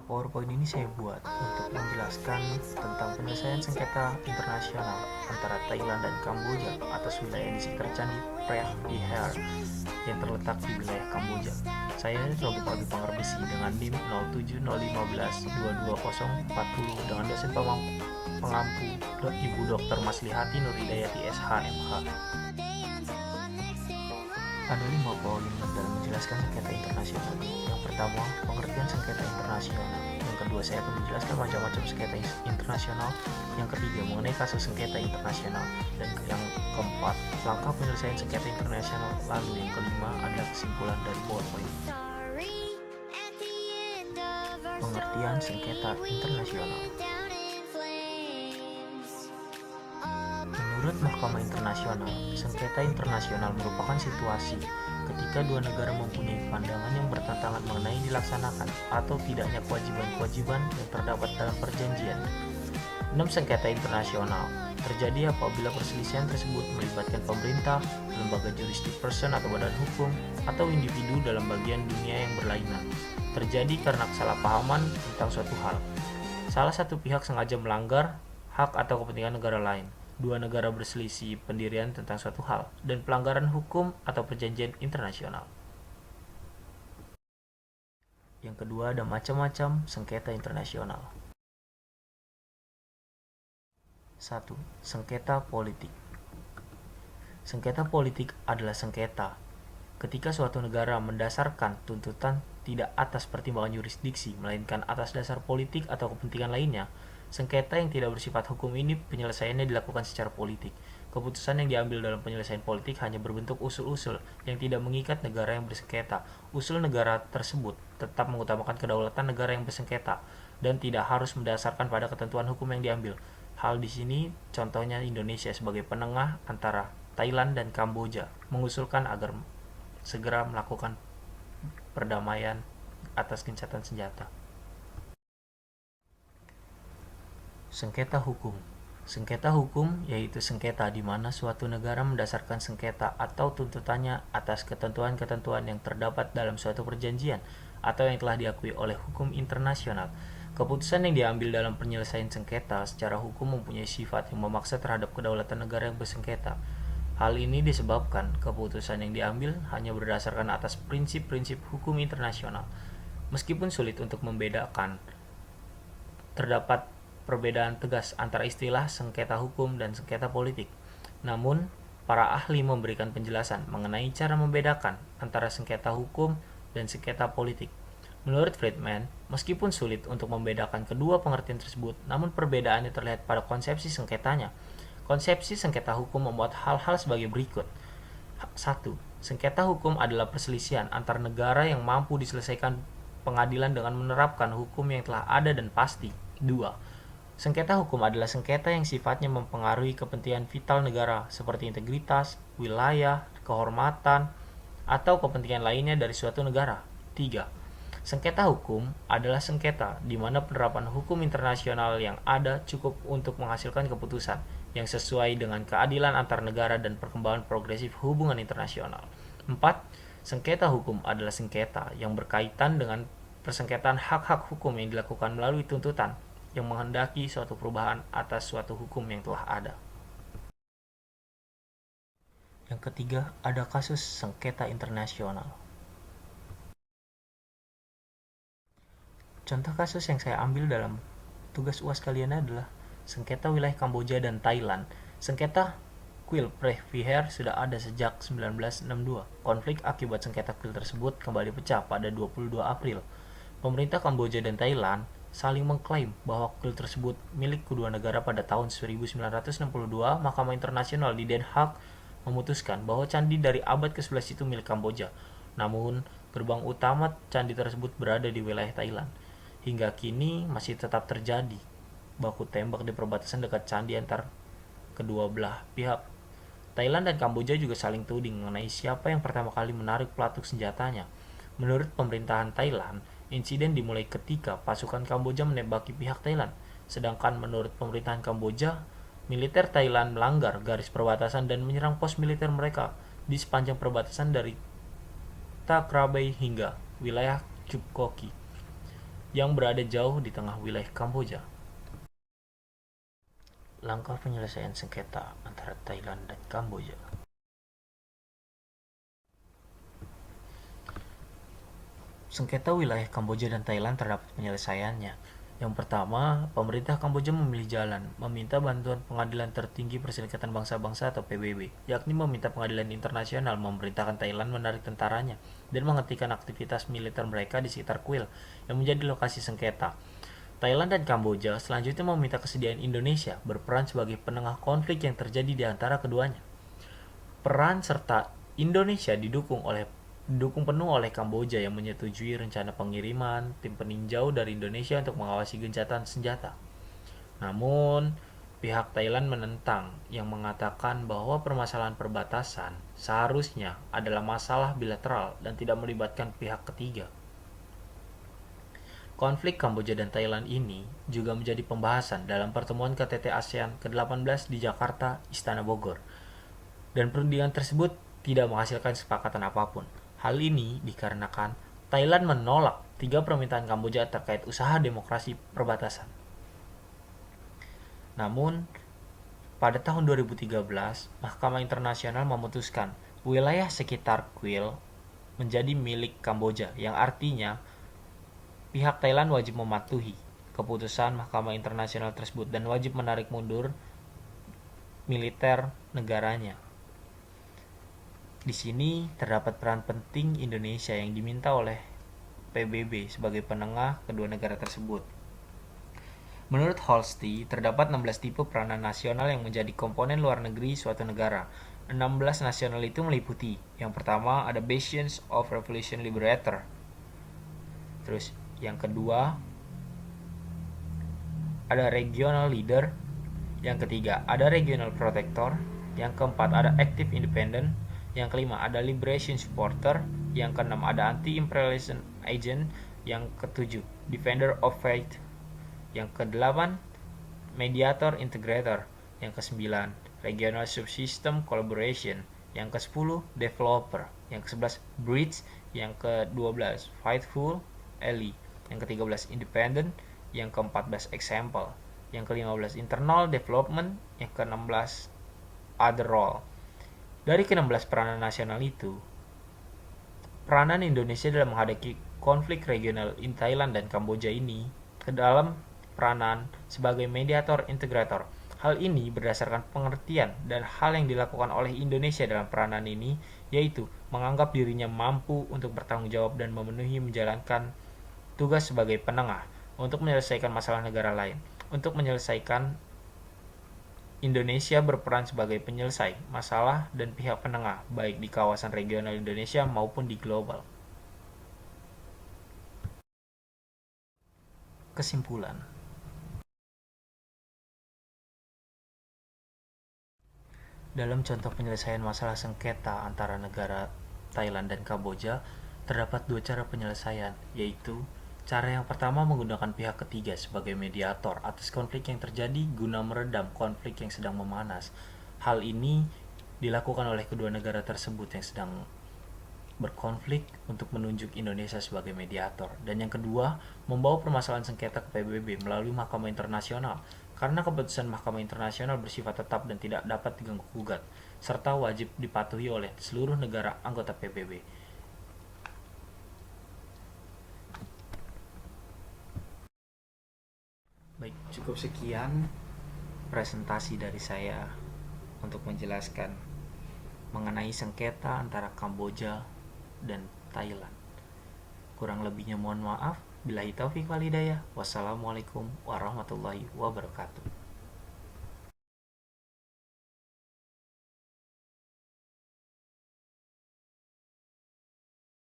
PowerPoint ini saya buat untuk menjelaskan tentang penyelesaian sengketa internasional antara Thailand dan Kamboja atas wilayah di sekitar Candi Preah Vihear yang terletak di wilayah Kamboja. Saya Rogi Pagi Pangerbesi dengan NIM 0705152240 dengan dosen pengampu Ibu Dr. Maslihati Nuridayati SHMH. Ada 5 poin dalam menjelaskan sengketa internasional. Yang pertama, pengertian sengketa internasional. Yang kedua, saya akan menjelaskan macam-macam sengketa internasional. Yang ketiga, mengenai kasus sengketa internasional. Dan yang keempat, langkah penyelesaian sengketa internasional. Lalu yang kelima adalah kesimpulan dari PowerPoint. Pengertian sengketa internasional. Menurut Mahkamah Internasional, sengketa internasional merupakan situasi ketika dua negara mempunyai pandangan yang bertentangan mengenai dilaksanakan atau tidaknya kewajiban-kewajiban yang terdapat dalam perjanjian. 6 sengketa internasional terjadi apabila perselisihan tersebut melibatkan pemerintah, lembaga jurisdik person atau badan hukum, atau individu dalam bagian dunia yang berlainan. Terjadi karena kesalahpahaman tentang suatu hal. Salah satu pihak sengaja melanggar hak atau kepentingan negara lain. Dua negara berselisih pendirian tentang suatu hal, dan pelanggaran hukum atau perjanjian internasional. Yang kedua, ada macam-macam sengketa internasional. 1. Sengketa politik. Sengketa politik adalah sengketa ketika suatu negara mendasarkan tuntutan tidak atas pertimbangan yurisdiksi, melainkan atas dasar politik atau kepentingan lainnya. Sengketa yang tidak bersifat hukum ini penyelesaiannya dilakukan secara politik. Keputusan yang diambil dalam penyelesaian politik hanya berbentuk usul-usul yang tidak mengikat negara yang bersengketa. Usul negara tersebut tetap mengutamakan kedaulatan negara yang bersengketa dan tidak harus mendasarkan pada ketentuan hukum yang diambil. Hal di sini contohnya Indonesia sebagai penengah antara Thailand dan Kamboja mengusulkan agar segera melakukan perdamaian atas gencatan senjata. Sengketa hukum. Sengketa hukum yaitu sengketa di mana suatu negara mendasarkan sengketa atau tuntutannya atas ketentuan-ketentuan yang terdapat dalam suatu perjanjian atau yang telah diakui oleh hukum internasional. Keputusan yang diambil dalam penyelesaian sengketa secara hukum mempunyai sifat yang memaksa terhadap kedaulatan negara yang bersengketa. Hal ini disebabkan keputusan yang diambil hanya berdasarkan atas prinsip-prinsip hukum internasional. Meskipun sulit untuk membedakan, terdapat perbedaan tegas antara istilah sengketa hukum dan sengketa politik. Namun, para ahli memberikan penjelasan mengenai cara membedakan antara sengketa hukum dan sengketa politik. Menurut Friedman, meskipun sulit untuk membedakan kedua pengertian tersebut, namun perbedaannya terlihat pada konsepsi sengketanya. Konsepsi sengketa hukum membuat hal-hal sebagai berikut. 1. Sengketa hukum adalah perselisihan antar negara yang mampu diselesaikan pengadilan dengan menerapkan hukum yang telah ada dan pasti. 2. Sengketa hukum adalah sengketa yang sifatnya mempengaruhi kepentingan vital negara seperti integritas, wilayah, kehormatan, atau kepentingan lainnya dari suatu negara. 3. Sengketa hukum adalah sengketa di mana penerapan hukum internasional yang ada cukup untuk menghasilkan keputusan yang sesuai dengan keadilan antar negara dan perkembangan progresif hubungan internasional. 4. Sengketa hukum adalah sengketa yang berkaitan dengan persengketaan hak-hak hukum yang dilakukan melalui tuntutan yang menghendaki suatu perubahan atas suatu hukum yang telah ada. Yang ketiga, ada kasus sengketa internasional. Contoh kasus yang saya ambil dalam tugas UAS kalian adalah sengketa wilayah Kamboja dan Thailand. Sengketa kuil Preah Vihear sudah ada sejak 1962. Konflik akibat sengketa kuil tersebut kembali pecah pada 22 April. Pemerintah Kamboja dan Thailand saling mengklaim bahwa kuil tersebut milik kedua negara. Pada tahun 1962, Mahkamah Internasional di Den Haag memutuskan bahwa candi dari abad ke-11 itu milik Kamboja. Namun, gerbang utama candi tersebut berada di wilayah Thailand. Hingga kini masih tetap terjadi baku tembak di perbatasan dekat candi antar kedua belah pihak. Thailand dan Kamboja juga saling tuding mengenai siapa yang pertama kali menarik pelatuk senjatanya. Menurut pemerintahan Thailand, insiden dimulai ketika pasukan Kamboja menembaki pihak Thailand, sedangkan menurut pemerintahan Kamboja, militer Thailand melanggar garis perbatasan dan menyerang pos militer mereka di sepanjang perbatasan dari Ta Krabay hingga wilayah Chupkoki. yang berada jauh di tengah wilayah Kamboja. Langkah penyelesaian sengketa antara Thailand dan Kamboja. Sengketa wilayah Kamboja dan Thailand terdapat penyelesaiannya. Yang pertama, pemerintah Kamboja memilih jalan, meminta bantuan Pengadilan Tertinggi Perserikatan Bangsa-Bangsa atau PBB, yakni meminta pengadilan internasional memerintahkan Thailand menarik tentaranya dan menghentikan aktivitas militer mereka di sekitar Kuil, yang menjadi lokasi sengketa. Thailand dan Kamboja selanjutnya meminta kesediaan Indonesia berperan sebagai penengah konflik yang terjadi di antara keduanya. Peran serta Indonesia didukung penuh oleh Kamboja yang menyetujui rencana pengiriman tim peninjau dari Indonesia untuk mengawasi gencatan senjata. Namun, pihak Thailand menentang yang mengatakan bahwa permasalahan perbatasan seharusnya adalah masalah bilateral dan tidak melibatkan pihak ketiga. Konflik Kamboja dan Thailand ini juga menjadi pembahasan dalam pertemuan KTT ASEAN ke-18 di Jakarta, Istana Bogor. Dan perundingan tersebut tidak menghasilkan kesepakatan apapun. Hal ini dikarenakan Thailand menolak 3 permintaan Kamboja terkait usaha demokrasi perbatasan. Namun, pada tahun 2013, Mahkamah Internasional memutuskan wilayah sekitar Kuil menjadi milik Kamboja, yang artinya pihak Thailand wajib mematuhi keputusan Mahkamah Internasional tersebut dan wajib menarik mundur militer negaranya. Di sini terdapat peran penting Indonesia yang diminta oleh PBB sebagai penengah kedua negara tersebut. Menurut Holsti, terdapat 16 tipe peranan nasional yang menjadi komponen luar negeri suatu negara. 16 nasional itu meliputi, yang pertama ada Bastions of Revolution Liberator. Terus yang kedua ada Regional Leader. Yang ketiga ada Regional Protector. Yang keempat ada Active Independent. Yang kelima ada Liberation Supporter. Yang keenam ada Anti-Imperialism Agent. Yang ketujuh Defender of Faith. Yang kedelapan Mediator Integrator. Yang kesembilan Regional Subsystem Collaboration. Yang ke-10 Developer. Yang ke-11 Bridge. Yang ke-12 Faithful Ally. Yang ke-13 Independent. Yang ke-14 Example. Yang ke-15 Internal Development. Yang ke-16 Other Role. Dari ke-16 peranan nasional itu, peranan Indonesia dalam menghadapi konflik regional in Thailand dan Kamboja ini ke dalam peranan sebagai mediator integrator. Hal ini berdasarkan pengertian dan hal yang dilakukan oleh Indonesia dalam peranan ini, yaitu menganggap dirinya mampu untuk bertanggung jawab dan memenuhi menjalankan tugas sebagai penengah untuk menyelesaikan masalah negara lain. Untuk menyelesaikan, Indonesia berperan sebagai penyelesai masalah dan pihak penengah baik di kawasan regional Indonesia maupun di global. Kesimpulan. Dalam contoh penyelesaian masalah sengketa antara negara Thailand dan Kamboja, terdapat 2 cara penyelesaian, yaitu cara yang pertama menggunakan pihak ketiga sebagai mediator atas konflik yang terjadi guna meredam konflik yang sedang memanas. Hal ini dilakukan oleh kedua negara tersebut yang sedang berkonflik untuk menunjuk Indonesia sebagai mediator. Dan yang kedua, membawa permasalahan sengketa ke PBB melalui Mahkamah Internasional, karena keputusan Mahkamah Internasional bersifat tetap dan tidak dapat diganggu-gugat, serta wajib dipatuhi oleh seluruh negara anggota PBB. Baik, cukup sekian presentasi dari saya untuk menjelaskan mengenai sengketa antara Kamboja dan Thailand. Kurang lebihnya mohon maaf. Billahi taufiq wal hidayah. Wassalamualaikum warahmatullahi wabarakatuh.